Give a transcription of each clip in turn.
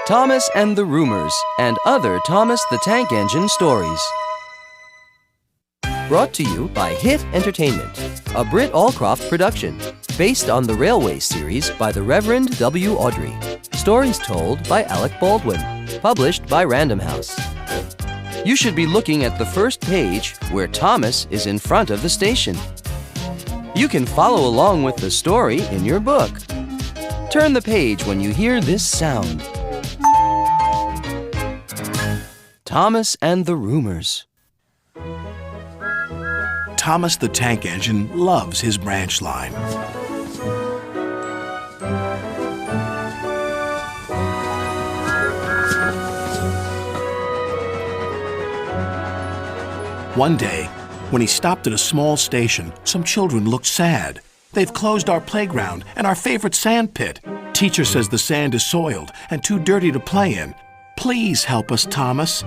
Thomas and the Rumours, and other Thomas the Tank Engine stories. Brought to you by Hit Entertainment, a Britt Allcroft production, based on the Railway series by the Reverend W. Awdry. Stories told by Alec Baldwin, published by Random House. You should be looking at the first page where Thomas is in front of the station. You can follow along with the story in your book. Turn the page when you hear this sound. Thomas and the Rumours. Thomas the Tank Engine loves his branch line. One day, when he stopped at a small station, some children looked sad. They've closed our playground and our favorite sand pit. Teacher says the sand is soiled and too dirty to play in. Please help us, Thomas.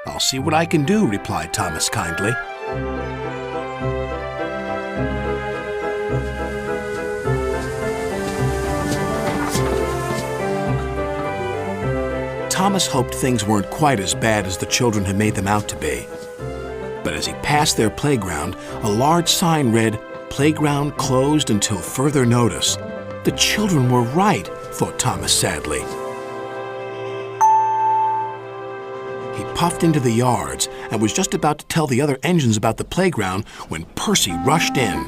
I'll see what I can do, replied Thomas kindly. Thomas hoped things weren't quite as bad as the children had made them out to be. But as he passed their playground, a large sign read, "Playground closed until further notice." The children were right, thought Thomas sadly. He puffed into the yards and was just about to tell the other engines about the playground when Percy rushed in.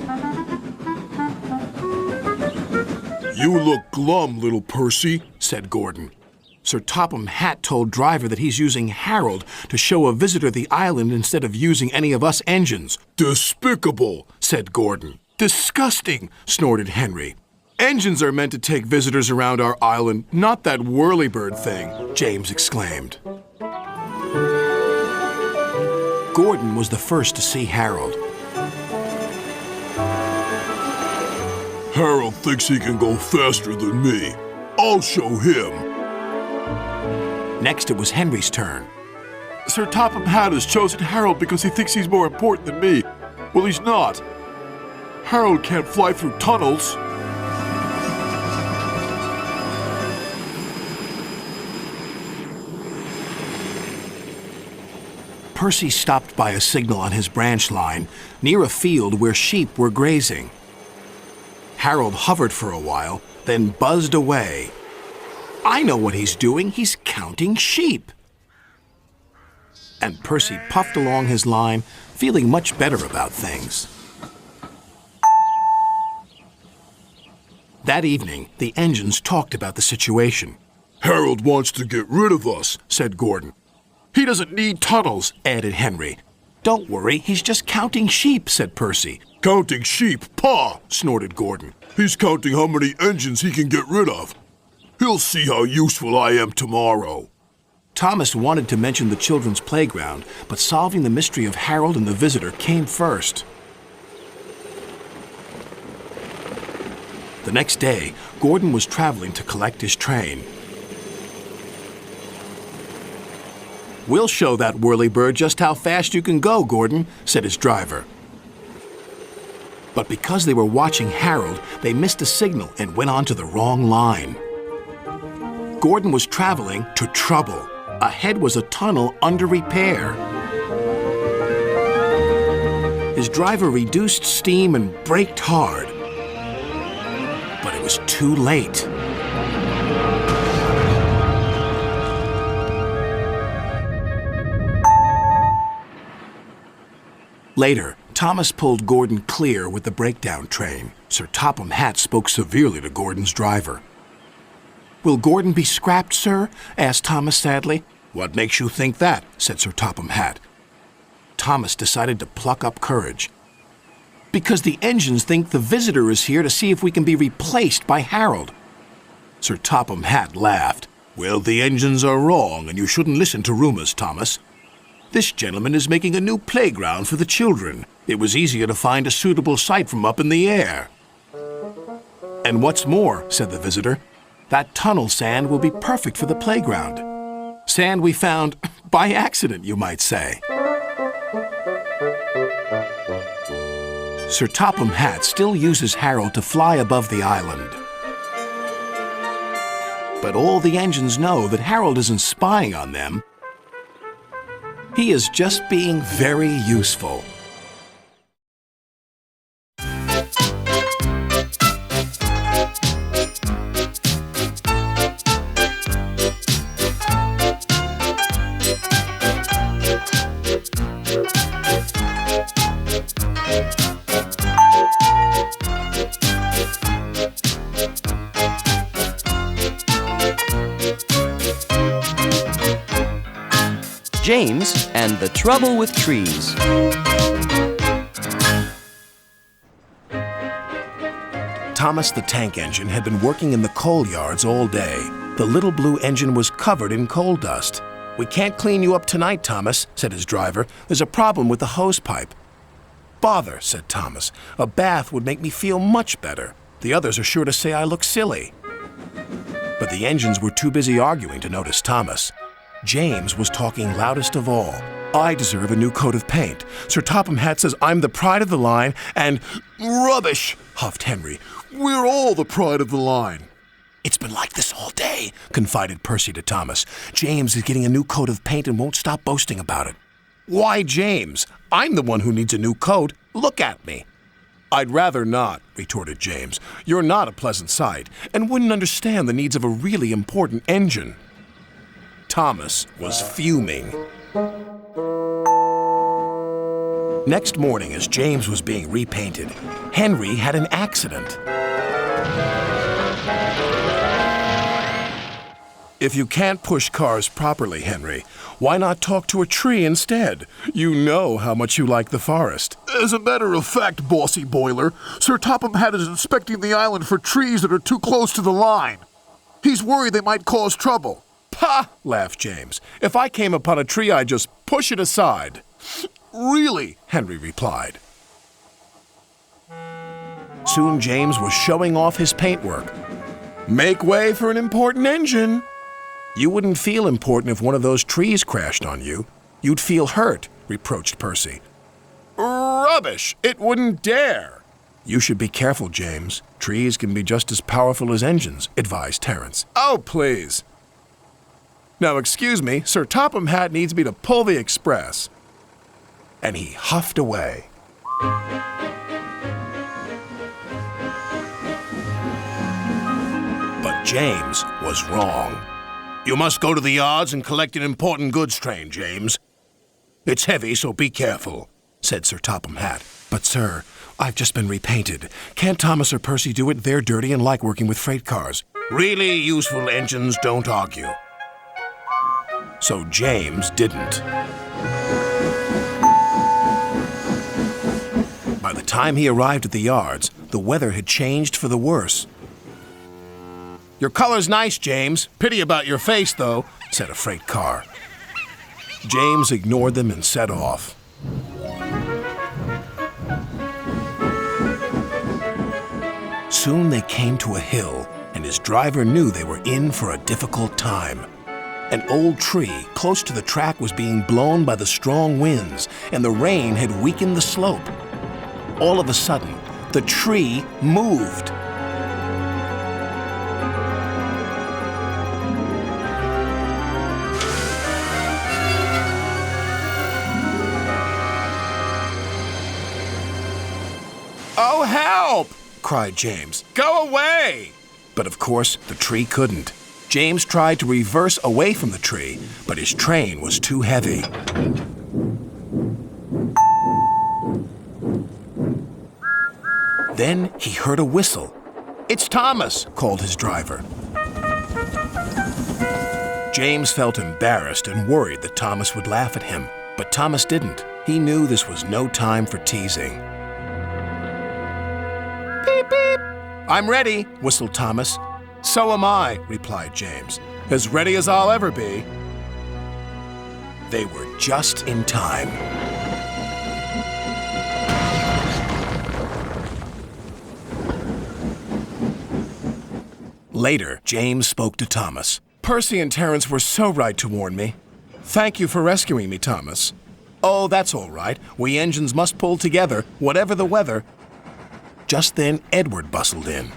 "You look glum, little Percy," said Gordon. Sir Topham Hatt told Driver that he's using Harold to show a visitor the island instead of using any of us engines. "Despicable," said Gordon. "Disgusting," snorted Henry. "Engines are meant to take visitors around our island, not that whirlybird thing," James exclaimed. Gordon was the first to see Harold. "Harold thinks he can go faster than me. I'll show him." Next, it was Henry's turn. "Sir Topham Hatt has chosen Harold because he thinks he's more important than me. Well, he's not. Harold can't fly through tunnels." Percy stopped by a signal on his branch line near a field where sheep were grazing. Harold hovered for a while, then buzzed away. "I know what he's doing. He's counting sheep." And Percy puffed along his line, feeling much better about things. That evening, the engines talked about the situation. "Harold wants to get rid of us," said Gordon. "He doesn't need tunnels," added Henry. "Don't worry, he's just counting sheep," said Percy. "Counting sheep? Pah!" snorted Gordon. "He's counting how many engines he can get rid of. He'll see how useful I am tomorrow." Thomas wanted to mention the children's playground, but solving the mystery of Harold and the visitor came first. The next day, Gordon was traveling to collect his train. "We'll show that whirlybird just how fast you can go, Gordon," said his driver. But because they were watching Harold, they missed a signal and went onto the wrong line. Gordon was traveling to trouble. Ahead was a tunnel under repair. His driver reduced steam and braked hard. But it was too late. Later, Thomas pulled Gordon clear with the breakdown train. Sir Topham Hatt spoke severely to Gordon's driver. "Will Gordon be scrapped, sir?" asked Thomas sadly. "What makes you think that?" said Sir Topham Hatt. Thomas decided to pluck up courage. "Because the engines think the visitor is here to see if we can be replaced by Harold." Sir Topham Hatt laughed. "Well, the engines are wrong, and you shouldn't listen to rumors, Thomas. This gentleman is making a new playground for the children. It was easier to find a suitable site from up in the air." "And what's more," said the visitor, "that tunnel sand will be perfect for the playground. Sand we found by accident, you might say." Sir Topham Hatt still uses Harold to fly above the island. But all the engines know that Harold isn't spying on them. He is just being very useful. James and the Trouble with Trees. Thomas the tank engine had been working in the coal yards all day. The little blue engine was covered in coal dust. "We can't clean you up tonight, Thomas," said his driver. "There's a problem with the hose pipe." "Bother," said Thomas. "A bath would make me feel much better. The others are sure to say I look silly." But the engines were too busy arguing to notice Thomas. James was talking loudest of all. "I deserve a new coat of paint. Sir Topham Hatt says I'm the pride of the line, and—" "Rubbish!" huffed Henry. "We're all the pride of the line." "It's been like this all day," confided Percy to Thomas. "James is getting a new coat of paint and won't stop boasting about it." "Why, James? I'm the one who needs a new coat. Look at me." "I'd rather not," retorted James. "You're not a pleasant sight, and wouldn't understand the needs of a really important engine." Thomas was fuming. Next morning, as James was being repainted, Henry had an accident. "If you can't push cars properly, Henry, why not talk to a tree instead? You know how much you like the forest." "As a matter of fact, bossy boiler, Sir Topham Hatt is inspecting the island for trees that are too close to the line. He's worried they might cause trouble." "Pah!" laughed James. "If I came upon a tree, I'd just push it aside." "Really?" Henry replied. Soon James was showing off his paintwork. "Make way for an important engine." "You wouldn't feel important if one of those trees crashed on you. You'd feel hurt," reproached Percy. "Rubbish! It wouldn't dare." "You should be careful, James. Trees can be just as powerful as engines," advised Terence. "Oh, please. Now, excuse me, Sir Topham Hatt needs me to pull the express." And he huffed away. But James was wrong. "You must go to the yards and collect an important goods train, James. It's heavy, so be careful," said Sir Topham Hatt. "But, sir, I've just been repainted. Can't Thomas or Percy do it? They're dirty and like working with freight cars." "Really useful engines don't argue." So James didn't. By the time he arrived at the yards, the weather had changed for the worse. "Your color's nice, James. Pity about your face, though," said a freight car. James ignored them and set off. Soon they came to a hill, and his driver knew they were in for a difficult time. An old tree close to the track was being blown by the strong winds, and the rain had weakened the slope. All of a sudden, the tree moved. "Oh, help!" cried James. "Go away!" But of course, the tree couldn't. James tried to reverse away from the tree, but his train was too heavy. Then he heard a whistle. "It's Thomas," called his driver. James felt embarrassed and worried that Thomas would laugh at him, but Thomas didn't. He knew this was no time for teasing. "Beep, beep." "I'm ready," whistled Thomas. "So am I," replied James. "As ready as I'll ever be." They were just in time. Later, James spoke to Thomas. "Percy and Terence were so right to warn me. Thank you for rescuing me, Thomas." "Oh, that's all right. We engines must pull together, whatever the weather." Just then, Edward bustled in.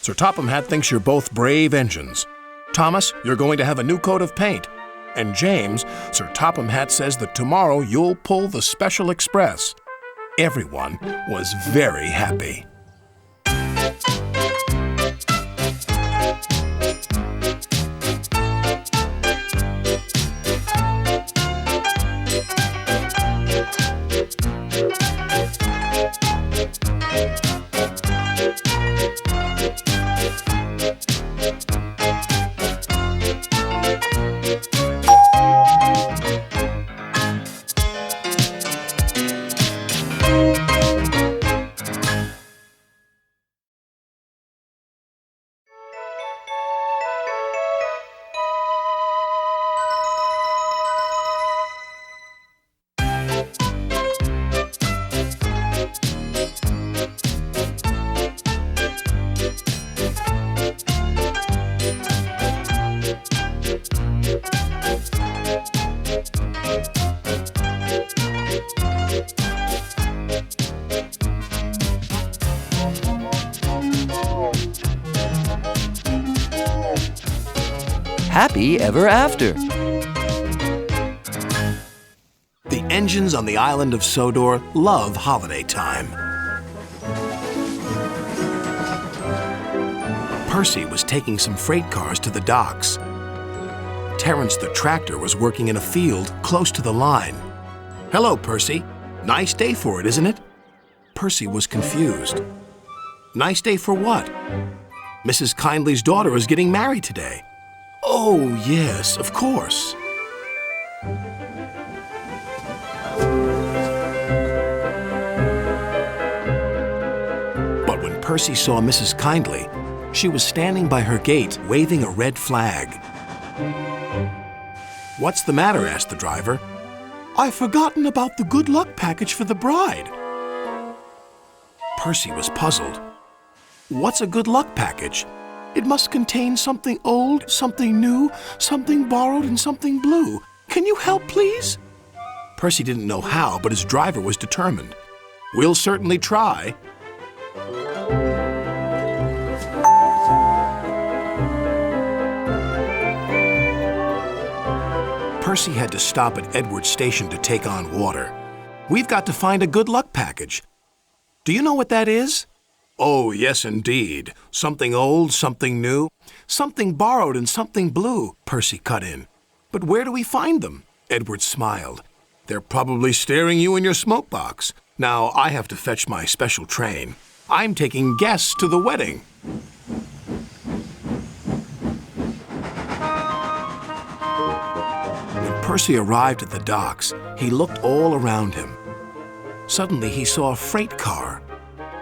Sir Topham Hatt thinks you're both brave engines. Thomas, you're going to have a new coat of paint. And James, Sir Topham Hatt says that tomorrow you'll pull the Special Express. Everyone was very happy. Happy ever after. The engines on the island of Sodor love holiday time. Percy was taking some freight cars to the docks. Terence the tractor was working in a field close to the line. "Hello, Percy. Nice day for it, isn't it?" Percy was confused. Nice day for what? Mrs. Kindly's daughter is getting married today. Oh, yes, of course. But when Percy saw Mrs. Kindly, she was standing by her gate waving a red flag. "What's the matter?" asked the driver. "I've forgotten about the good luck package for the bride." Percy was puzzled. What's a good luck package? It must contain something old, something new, something borrowed, and something blue. Can you help, please? Percy didn't know how, but his driver was determined. "We'll certainly try." Percy had to stop at Edward's station to take on water. "We've got to find a good luck package. Do you know what that is?" "Oh, yes, indeed. Something old, something new, something borrowed, and something blue," Percy cut in. "But where do we find them?" Edward smiled. "They're probably staring you in your smoke box. Now I have to fetch my special train. I'm taking guests to the wedding." When Percy arrived at the docks, he looked all around him. Suddenly he saw a freight car.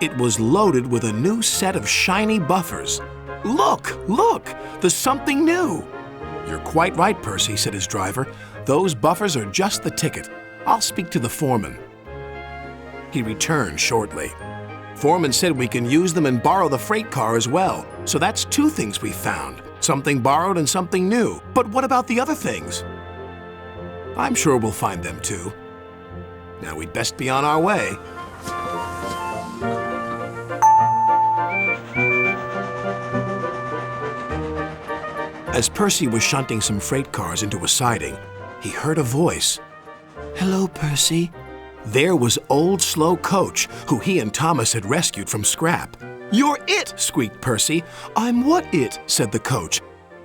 It was loaded with a new set of shiny buffers. "Look, look! There's something new!" "You're quite right, Percy," said his driver. "Those buffers are just the ticket. I'll speak to the foreman." He returned shortly. "Foreman said we can use them and borrow the freight car as well. So that's two things we found. Something borrowed and something new. But what about the other things?" "I'm sure we'll find them too. Now we'd best be on our way." As Percy was shunting some freight cars into a siding, he heard a voice. "Hello, Percy." There was Old Slow Coach, who he and Thomas had rescued from scrap. "You're it!" squeaked Percy. "I'm what it?" said the coach.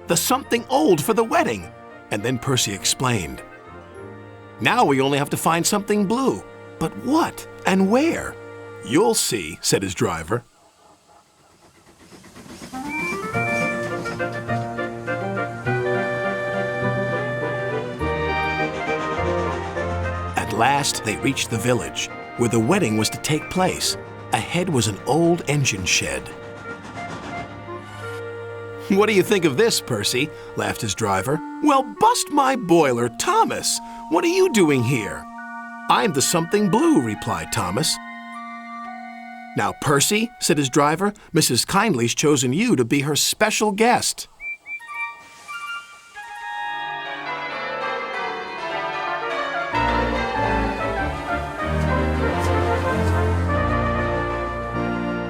"The something old for the wedding." And then Percy explained. "Now we only have to find something blue. But what and where?" "You'll see," said his driver. At last, they reached the village, where the wedding was to take place. Ahead was an old engine shed. "What do you think of this, Percy?" laughed his driver. "Well, bust my boiler, Thomas! What are you doing here?" "I'm the something blue," replied Thomas. "Now, Percy," said his driver, "Mrs. Kindly's chosen you to be her special guest."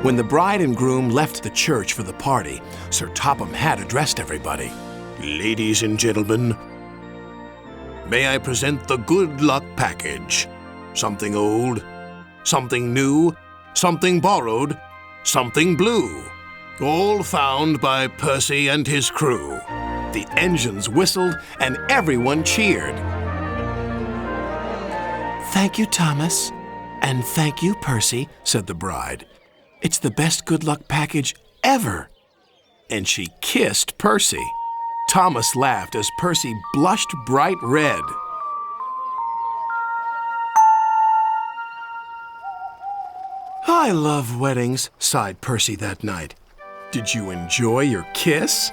When the bride and groom left the church for the party, Sir Topham Hatt addressed everybody. "Ladies and gentlemen, may I present the good luck package. Something old, something new, something borrowed, something blue. All found by Percy and his crew." The engines whistled and everyone cheered. "Thank you, Thomas, and thank you, Percy," said the bride. "It's the best good luck package ever." And she kissed Percy. Thomas laughed as Percy blushed bright red. "I love weddings," sighed Percy that night. "Did you enjoy your kiss?"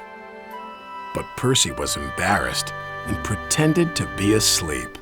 But Percy was embarrassed and pretended to be asleep.